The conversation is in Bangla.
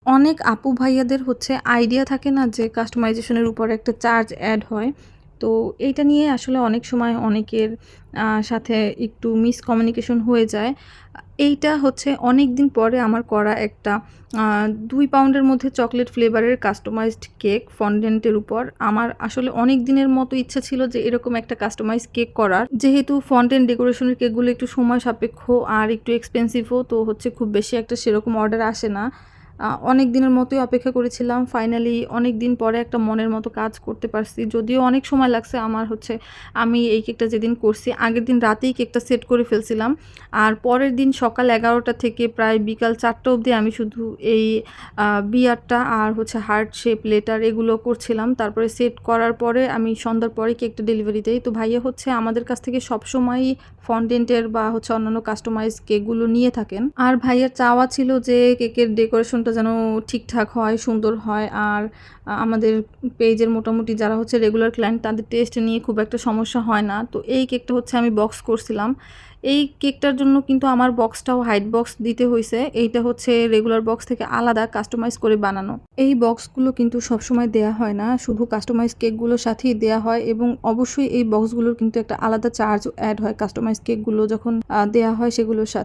অনেক আপু ভাইয়াদের হচ্ছে আইডিয়া থাকে না যে কাস্টমাইজেশনের উপর একটা চার্জ অ্যাড হয়। তো এইটা নিয়ে আসলে অনেক সময় অনেকের সাথে একটু মিসকমিউনিকেশন হয়ে যায়। এইটা হচ্ছে অনেকদিন পরে আমার করা একটা ২ পাউন্ডের মধ্যে চকলেট ফ্লেভারের কাস্টমাইজড কেক ফন্ডেন্টের উপর। আমার আসলে অনেক দিনের মতো ইচ্ছা ছিল যে এরকম একটা কাস্টমাইজড কেক করার। যেহেতু ফন্ডেন্ট ডেকোরেশনের কেকগুলো একটু সময় সাপেক্ষ আর একটু এক্সপেন্সিভও, তো হচ্ছে খুব বেশি একটা সেরকম অর্ডার আসে না। অনেক দিনের মতোই অপেক্ষা করেছিলাম। ফাইনালি অনেক দিন পরে একটা মনের মতো কাজ করতে পারছি। যদিও অনেক সময় লাগছে আমার হচ্ছে, আমি এই কেকটা যেদিন করছি আগের দিন রাতেই কেকটা সেট করে ফেলছিলাম। আর পরের দিন সকাল ১১টা থেকে প্রায় বিকাল ৪টা অবধি আমি শুধু এই বিয়ারটা আর হচ্ছে হার্ট শেপ লেটার এগুলো করছিলাম। তারপরে সেট করার পরে আমি সন্ধ্যার পরে কেকটা ডেলিভারি দেই। তো ভাইয়া হচ্ছে আমাদের কাছ থেকে সবসময়ই ফন্ডেন্টের বা হচ্ছে অন্যান্য কাস্টমাইজ কেকগুলো নিয়ে থাকেন। আর ভাইয়ার চাওয়া ছিল যে কেকের ডেকোরেশনটা যেন ঠিকঠাক হয়, সুন্দর হয়। আর আমাদের পেজের মোটামুটি যারা হচ্ছে রেগুলার ক্লায়েন্ট তাদের টেস্ট নিয়ে খুব একটা সমস্যা হয় না। তো এই কেকটা হচ্ছে আমি বক্স করছিলাম। এই কেকটার জন্য কিন্তু আমার বক্সটাও হাইট বক্স দিতে হইছে। এইটা হচ্ছে রেগুলার বক্স থেকে আলাদা কাস্টমাইজ করে বানানো। এই বক্সগুলো কিন্তু সবসময় দেয়া হয় না। শুধু কাস্টমাইজ কেকগুলোর সাথেই দেয়া হয় এবং অবশ্যই এই বক্সগুলোর কিন্তু একটা আলাদা চার্জও এড হয় কাস্টমাইজ কেকগুলো যখন দেয়া হয় সেগুলোর সাথে।